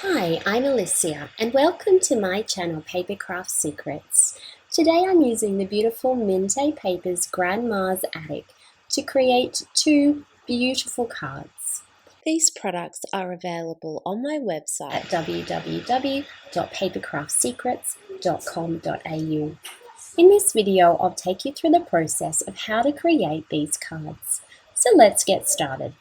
Hi, I'm Alicia and welcome to my channel Papercraft Secrets. Today I'm using the beautiful Mintay Papers Grandma's Attic to create two beautiful cards. These products are available on my website at www.papercraftsecrets.com.au. In this video I'll take you through the process of how to create these cards. So let's get started.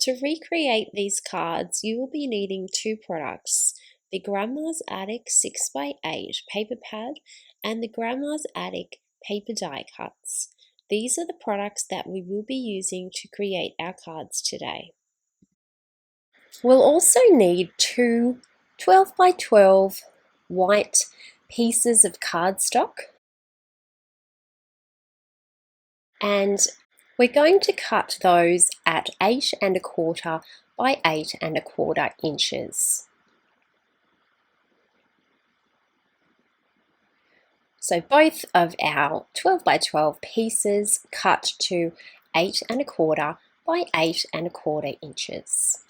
To recreate these cards, you will be needing two products, the Grandma's Attic 6x8 paper pad and the Grandma's Attic paper die cuts. These are the products that we will be using to create our cards today. We'll also need two 12x12 white pieces of cardstock, and we're going to cut those at 8 1/4 by 8 1/4 inches. So both of our 12x12 pieces cut to 8 1/4 by 8 1/4 inches.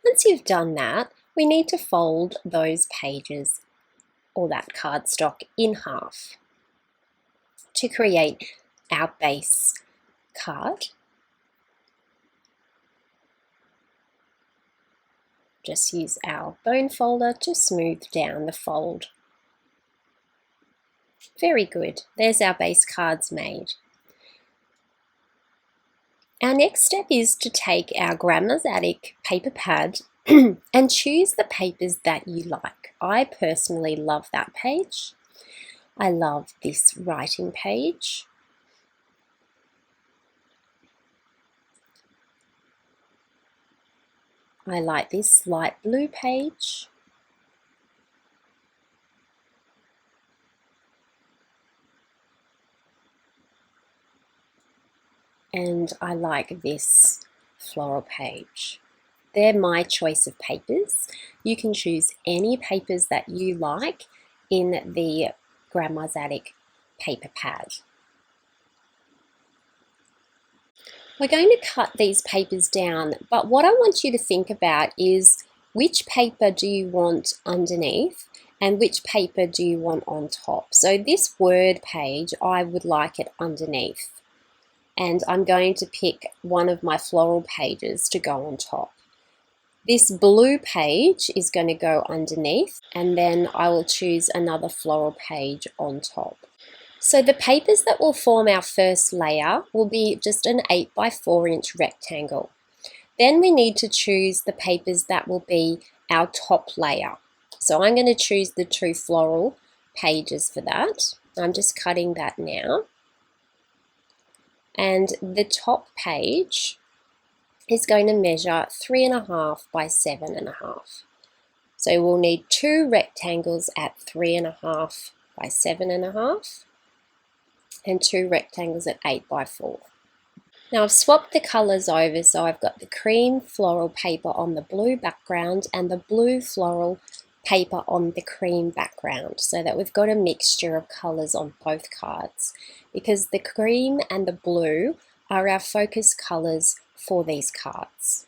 Once you've done that, we need to fold those pages or that cardstock in half to create our base card. Just use our bone folder to smooth down the fold. Very good, there's our base cards made. Our next step is to take our Grandma's Attic paper pad and choose the papers that you like. I personally love that page. I love this writing page. I like this light blue page. And I like this floral page. They're my choice of papers. You can choose any papers that you like in the Grandma's Attic paper pad. We're going to cut these papers down, but what I want you to think about is which paper do you want underneath and which paper do you want on top. So this word page, I would like it underneath. And I'm going to pick one of my floral pages to go on top. This blue page is going to go underneath, and then I will choose another floral page on top. So the papers that will form our first layer will be just an 8x4 inch rectangle. Then we need to choose the papers that will be our top layer. So I'm going to choose the two floral pages for that. I'm just cutting that now. And the top page is going to measure 3.5 by 7.5. So we'll need two rectangles at 3.5 by 7.5 and two rectangles at 8x4. Now I've swapped the colours over, so I've got the cream floral paper on the blue background and the blue floral paper on the cream background, so that we've got a mixture of colours on both cards, because the cream and the blue are our focus colours for these cards.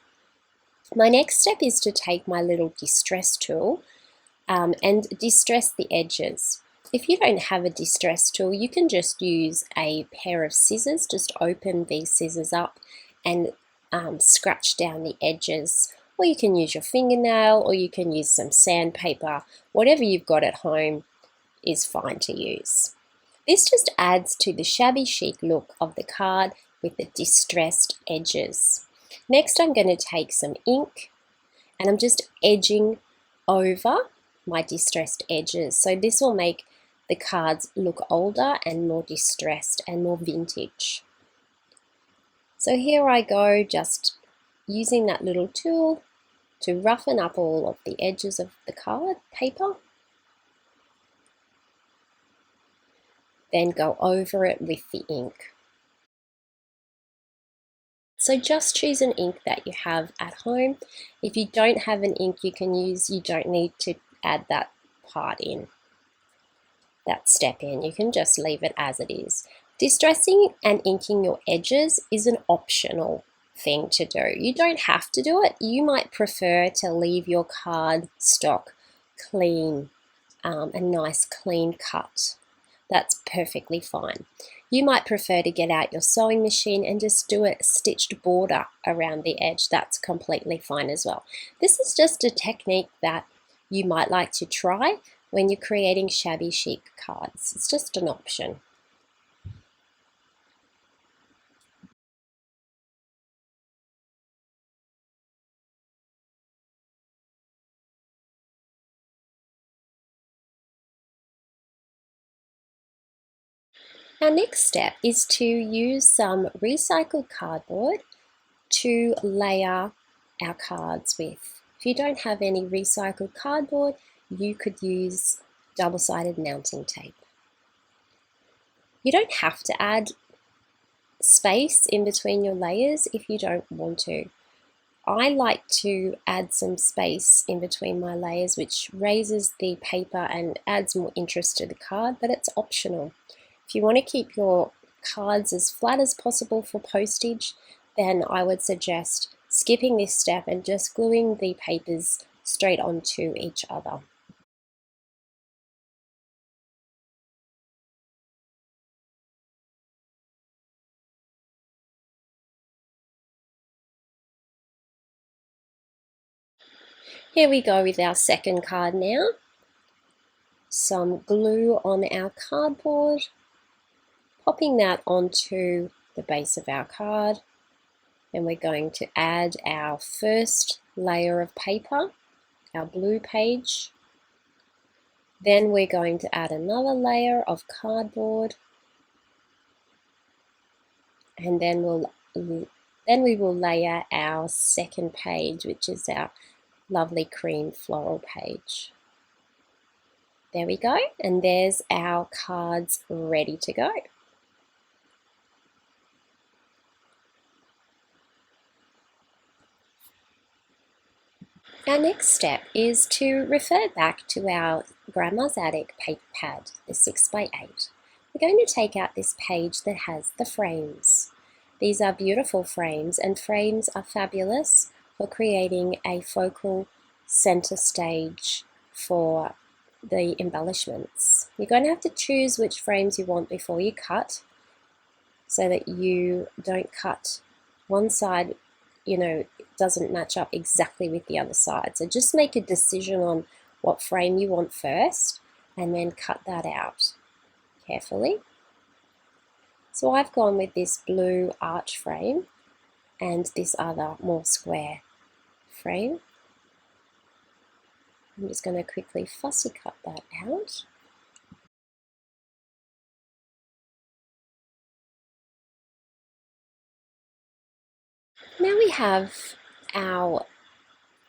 My next step is to take my little distress tool and distress the edges. If you don't have a distress tool, you can just use a pair of scissors. Just open these scissors up and scratch down the edges. Or you can use your fingernail, or you can use some sandpaper. Whatever you've got at home is fine to use. This just adds to the shabby chic look of the card with the distressed edges. Next, I'm going to take some ink and I'm just edging over my distressed edges. So this will make the cards look older and more distressed and more vintage. So here I go, just using that little tool to roughen up all of the edges of the card paper. Then go over it with the ink. So just choose an ink that you have at home. If you don't have an ink you can use, you don't need to add that part in, that step in. You can just leave it as it is. Distressing and inking your edges is an optional thing to do. You don't have to do it. You might prefer to leave your card stock clean, a nice clean cut. That's perfectly fine. You might prefer to get out your sewing machine and just do a stitched border around the edge. That's completely fine as well. This is just a technique that you might like to try when you're creating shabby chic cards. It's just an option. Our next step is to use some recycled cardboard to layer our cards with. If you don't have any recycled cardboard, you could use double-sided mounting tape. You don't have to add space in between your layers if you don't want to. I like to add some space in between my layers, which raises the paper and adds more interest to the card, but it's optional. If you want to keep your cards as flat as possible for postage, then I would suggest skipping this step and just gluing the papers straight onto each other. Here we go with our second card now. Some glue on our cardboard, popping that onto the base of our card, and we're going to add our first layer of paper, our blue page. Then we're going to add another layer of cardboard, and then we will layer our second page, which is our lovely cream floral page. There we go, and there's our cards ready to go. Our next step is to refer back to our Grandma's Attic paper pad, the 6x8. We're going to take out this page that has the frames. These are beautiful frames, and frames are fabulous for creating a focal center stage for the embellishments. You're going to have to choose which frames you want before you cut, so that you don't cut one side, doesn't match up exactly with the other side. So just make a decision on what frame you want first and then cut that out carefully. So I've gone with this blue arch frame and this other more square frame. I'm just going to quickly fussy cut that out. Now we have our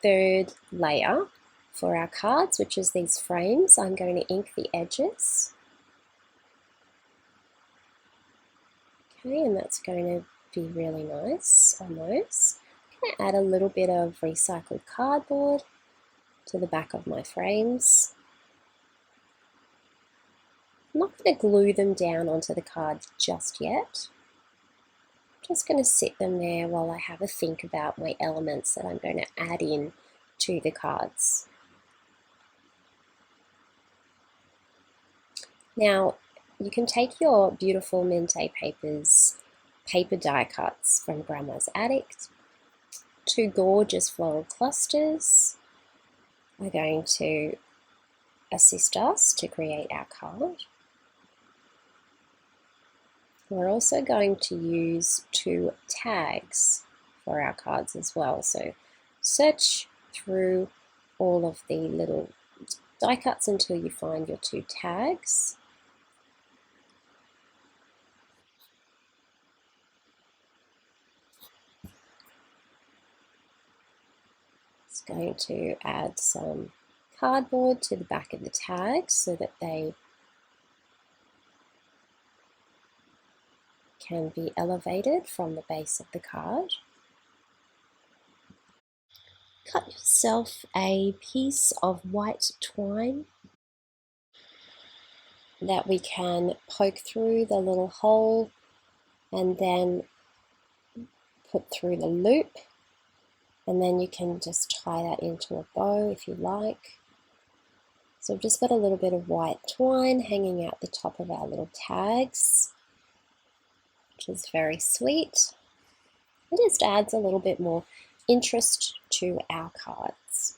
third layer for our cards, which is these frames. I'm going to ink the edges. Okay, and that's going to be really nice on those. I'm going to add a little bit of recycled cardboard to the back of my frames. I'm not going to glue them down onto the cards just yet. I'm just going to sit them there while I have a think about my elements that I'm going to add in to the cards. Now, you can take your beautiful Mintay papers, paper die cuts from Grandma's Attic. Two gorgeous floral clusters are going to assist us to create our card. We're also going to use two tags for our cards as well. So search through all of the little die cuts until you find your two tags. It's going to add some cardboard to the back of the tags so that they can be elevated from the base of the card. Cut yourself a piece of white twine that we can poke through the little hole and then put through the loop, and then you can just tie that into a bow if you like. So we've just got a little bit of white twine hanging out the top of our little tags, which is very sweet. It just adds a little bit more interest to our cards.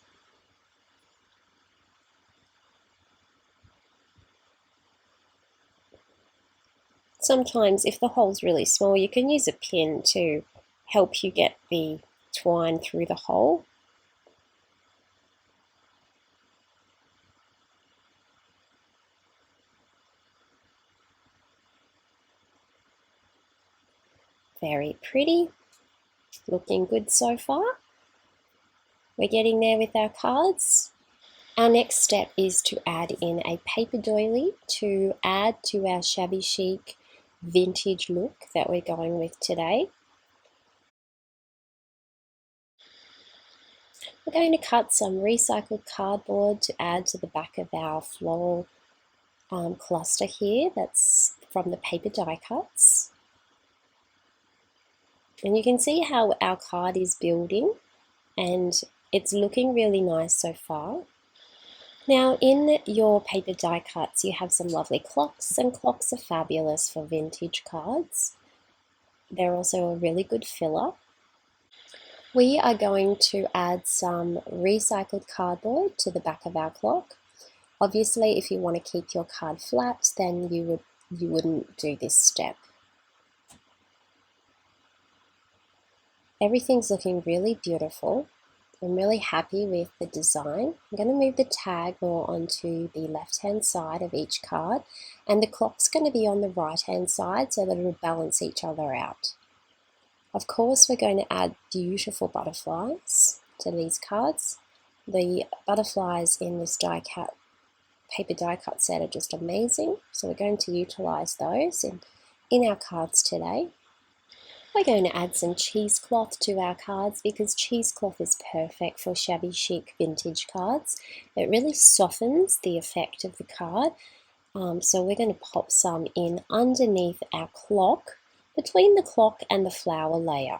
Sometimes if the hole's really small, you can use a pin to help you get the twine through the hole. Very pretty, looking good so far. We're getting there with our cards. Our next step is to add in a paper doily to add to our shabby chic vintage look that we're going with today. We're going to cut some recycled cardboard to add to the back of our floral cluster here. That's from the paper die cuts. And you can see how our card is building, and it's looking really nice so far. Now in your paper die cuts you have some lovely clocks, and clocks are fabulous for vintage cards. They're also a really good filler. We are going to add some recycled cardboard to the back of our clock. Obviously if you want to keep your card flat, then you wouldn't do this step. Everything's looking really beautiful. I'm really happy with the design. I'm going to move the tag more onto the left hand side of each card, and the clock's going to be on the right hand side so that it'll balance each other out. Of course we're going to add beautiful butterflies to these cards. The butterflies in this paper die cut set are just amazing, so we're going to utilize those in our cards today. We're going to add some cheesecloth to our cards because cheesecloth is perfect for shabby chic vintage cards. It really softens the effect of the card. So we're going to pop some in underneath our clock, between the clock and the flower layer.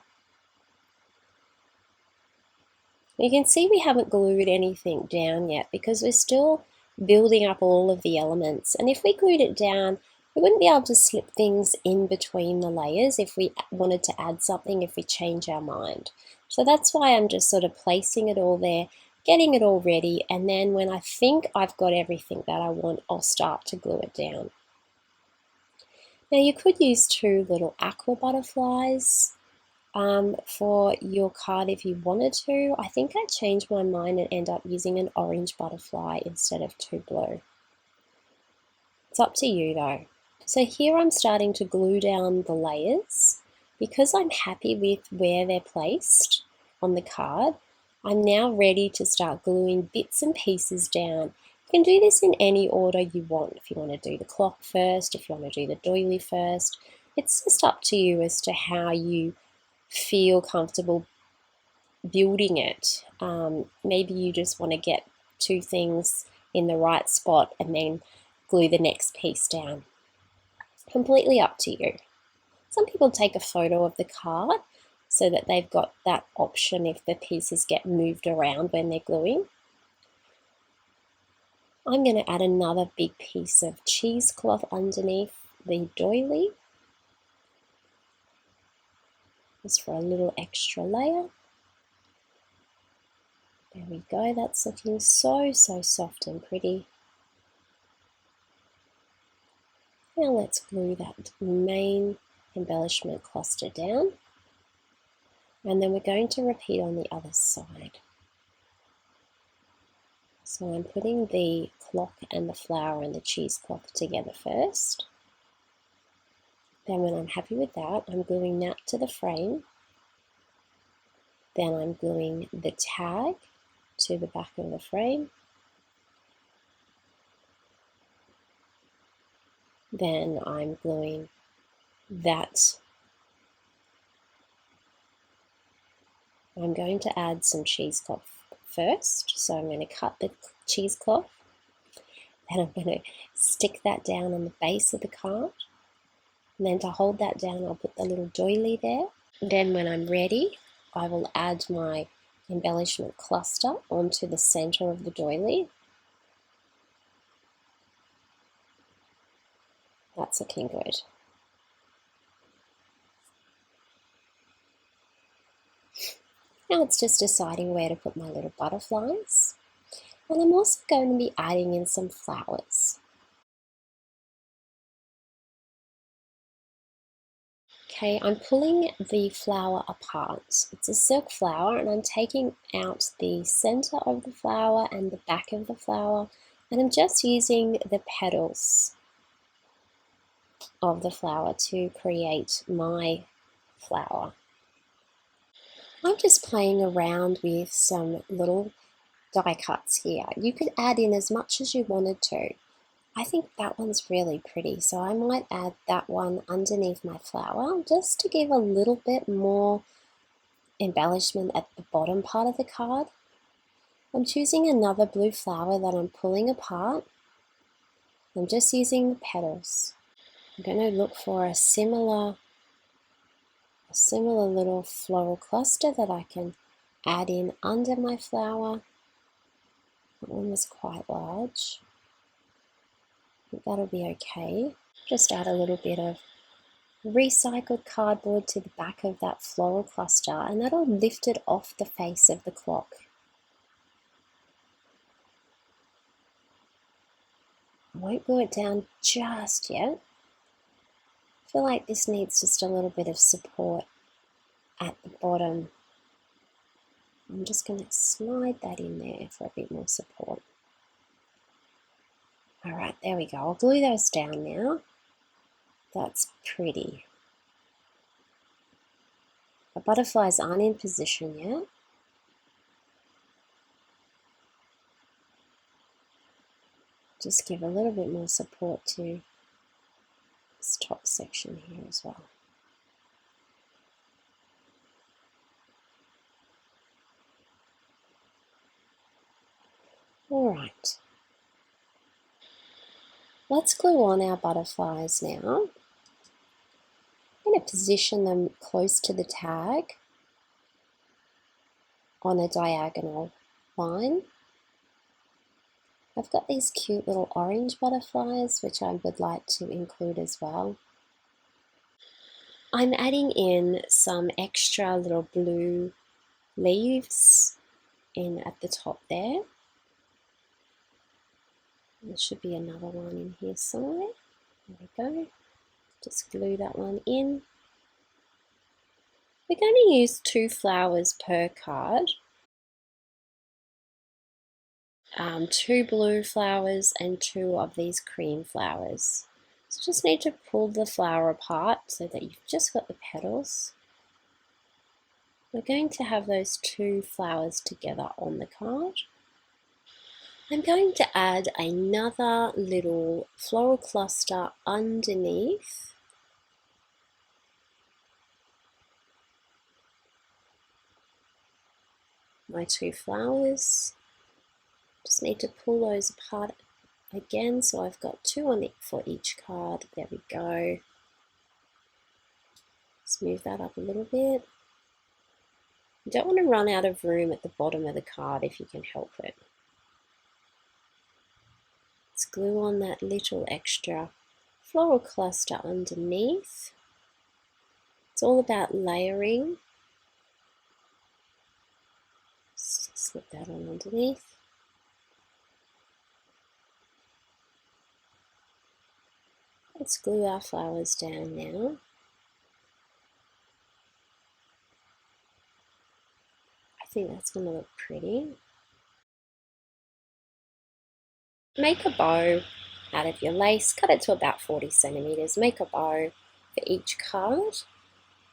You can see we haven't glued anything down yet because we're still building up all of the elements. And if we glued it down, we wouldn't be able to slip things in between the layers if we wanted to add something, if we change our mind. So that's why I'm just sort of placing it all there, getting it all ready, and then when I think I've got everything that I want, I'll start to glue it down. Now you could use two little aqua butterflies for your card if you wanted to. I think I changed my mind and end up using an orange butterfly instead of two blue. It's up to you though. So here I'm starting to glue down the layers. Because I'm happy with where they're placed on the card, I'm now ready to start gluing bits and pieces down. You can do this in any order you want. If you want to do the clock first, if you want to do the doily first, it's just up to you as to how you feel comfortable building it. Maybe you just want to get two things in the right spot and then glue the next piece down. Completely up to you. Some people take a photo of the card so that they've got that option if the pieces get moved around when they're gluing. I'm going to add another big piece of cheesecloth underneath the doily, just for a little extra layer. There we go, that's looking so soft and pretty. Now let's glue that main embellishment cluster down, and then we're going to repeat on the other side. So I'm putting the clock and the flower and the cheesecloth together first. Then when I'm happy with that, I'm gluing that to the frame. Then I'm gluing the tag to the back of the frame. Then I'm gluing that. I'm going to add some cheesecloth first, so I'm going to cut the cheesecloth, Then I'm going to stick that down on the base of the card. And then to hold that down, I'll put the little doily there. And then when I'm ready, I will add my embellishment cluster onto the center of the doily. That's looking good. Now it's just deciding where to put my little butterflies. And I'm also going to be adding in some flowers. Okay, I'm pulling the flower apart. It's a silk flower and I'm taking out the center of the flower and the back of the flower, and I'm just using the petals of the flower to create my flower. I'm just playing around with some little die cuts here. You could add in as much as you wanted to. I think that one's really pretty, so I might add that one underneath my flower just to give a little bit more embellishment at the bottom part of the card. I'm choosing another blue flower that I'm pulling apart. I'm just using the petals. I'm going to look for a similar little floral cluster that I can add in under my flower. That one was quite large. I think that'll be okay. Just add a little bit of recycled cardboard to the back of that floral cluster, and that'll lift it off the face of the clock. I won't glue it down just yet. I feel like this needs just a little bit of support at the bottom. I'm just going to slide that in there for a bit more support. Alright, there we go. I'll glue those down now. That's pretty. The butterflies aren't in position yet. Just give a little bit more support to this top section here as well. Alright. Let's glue on our butterflies now. I'm going to position them close to the tag on a diagonal line. I've got these cute little orange butterflies which I would like to include as well. I'm adding in some extra little blue leaves in at the top there. There should be another one in here somewhere. There we go. Just glue that one in. We're going to use 2 flowers per card. 2 blue flowers and 2 of these cream flowers. So just need to pull the flower apart so that you've just got the petals. We're going to have those 2 flowers together on the card. I'm going to add another little floral cluster underneath. My 2 flowers. Just need to pull those apart again, so I've got 2 on it for each card. There we go. Let's move that up a little bit. You don't want to run out of room at the bottom of the card if you can help it. Let's glue on that little extra floral cluster underneath. It's all about layering. Slip that on underneath. Let's glue our flowers down now. I think that's going to look pretty. Make a bow out of your lace, cut it to about 40 centimeters. Make a bow for each card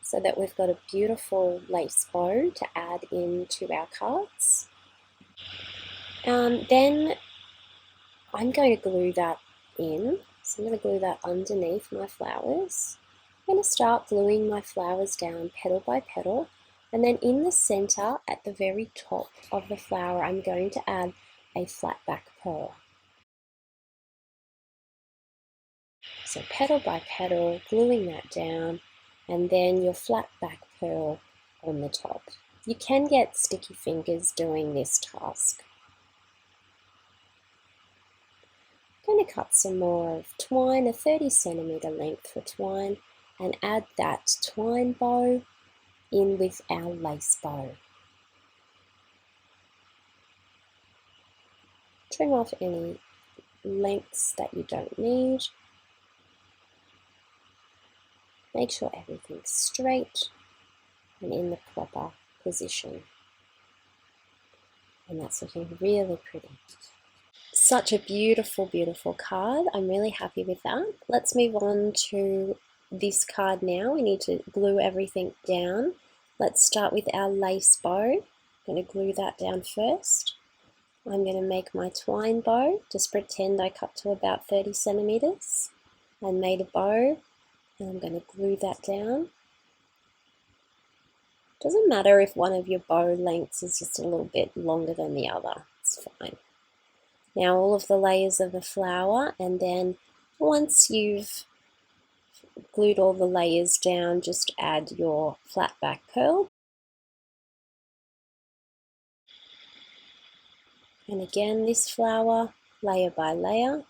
so that we've got a beautiful lace bow to add into our cards. Then I'm going to glue that in. So I'm going to glue that underneath my flowers. I'm going to start gluing my flowers down petal by petal, and then in the center at the very top of the flower I'm going to add a flat back pearl. So petal by petal, gluing that down, and then your flat back pearl on the top. You can get sticky fingers doing this task. I'm going to cut some more of twine, a 30cm length for twine, and add that twine bow in with our lace bow. Trim off any lengths that you don't need. Make sure everything's straight and in the proper position. And that's looking really pretty. Such a beautiful, beautiful card. I'm really happy with that. Let's move on to this card now. We need to glue everything down. Let's start with our lace bow. I'm going to glue that down first. I'm going to make my twine bow. Just pretend I cut to about 30 centimeters and made a bow, and I'm going to glue that down. Doesn't matter if one of your bow lengths is just a little bit longer than the other, it's fine. Now all of the layers of the flower, and then once you've glued all the layers down, just add your flat back pearl. And again, this flower, layer by layer.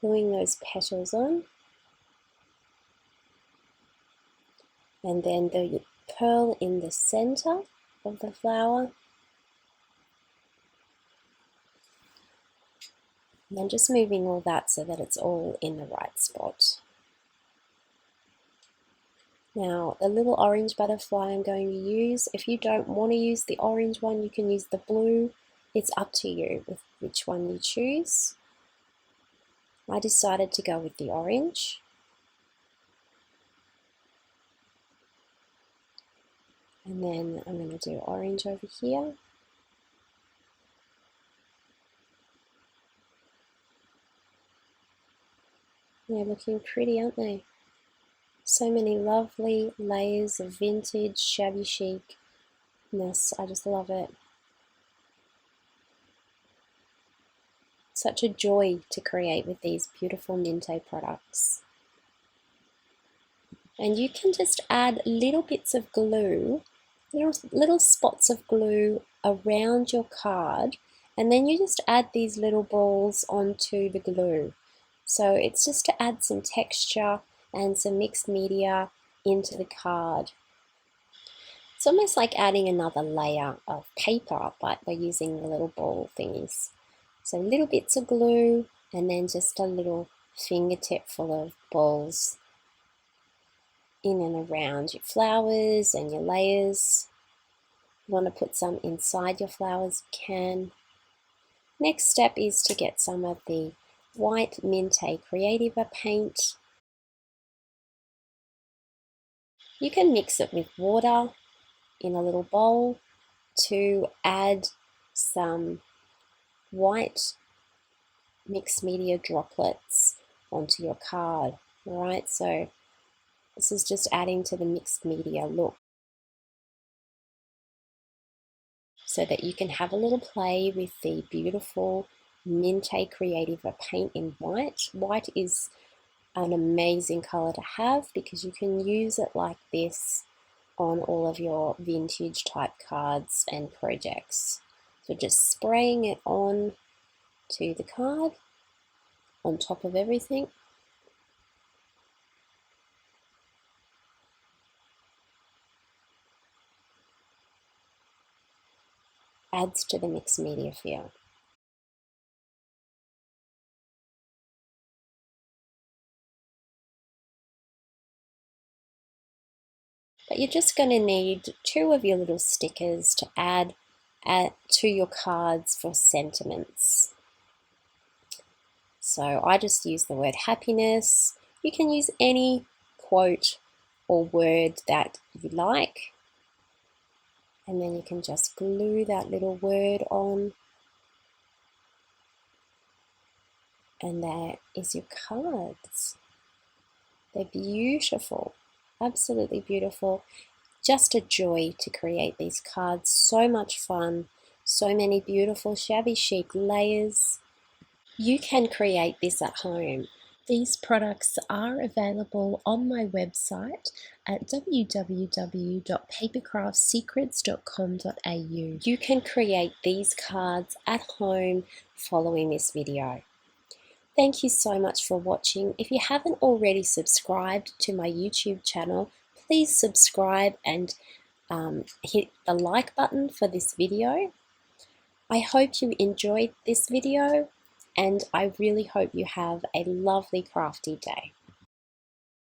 Gluing those petals on. And then the pearl in the center of the flower. And then just moving all that so that it's all in the right spot. Now, the little orange butterfly I'm going to use, if you don't want to use the orange one, you can use the blue. It's up to you with which one you choose. I decided to go with the orange. And then I'm going to do orange over here. They're looking pretty, aren't they? So many lovely layers of vintage, shabby chicness. I just love it. Such a joy to create with these beautiful Mintay products. And you can just add little bits of glue, little spots of glue around your card, and then you just add these little balls onto the glue. So it's just to add some texture and some mixed media into the card. It's almost like adding another layer of paper, but by using the little ball thingies. So little bits of glue, and then just a little fingertip full of balls in and around your flowers and your layers. You want to put some inside your flowers, you can. Next step is to get some of the white Mintay Creativa paint. You can mix it with water in a little bowl to add some white mixed media droplets onto your card. Alright, so this is just adding to the mixed media look so that you can have a little play with the beautiful Mintay Creativa paint in white. White is an amazing color to have because you can use it like this on all of your vintage type cards and projects. So just spraying it on to the card on top of everything. Adds to the mixed media feel. But you're just going to need 2 of your little stickers to add to your cards for sentiments. So I just use the word happiness. You can use any quote or word that you like. And then you can just glue that little word on. And there is your cards. They're beautiful. Absolutely beautiful. Just a joy to create these cards. So much fun, So many beautiful shabby chic layers. You can create this at home. These products are available on my website at www.papercraftsecrets.com.au. You can create these cards at home following this video. Thank you so much for watching. If you haven't already subscribed to my YouTube channel, please subscribe and hit the like button for this video. I hope you enjoyed this video, and I really hope you have a lovely crafty day.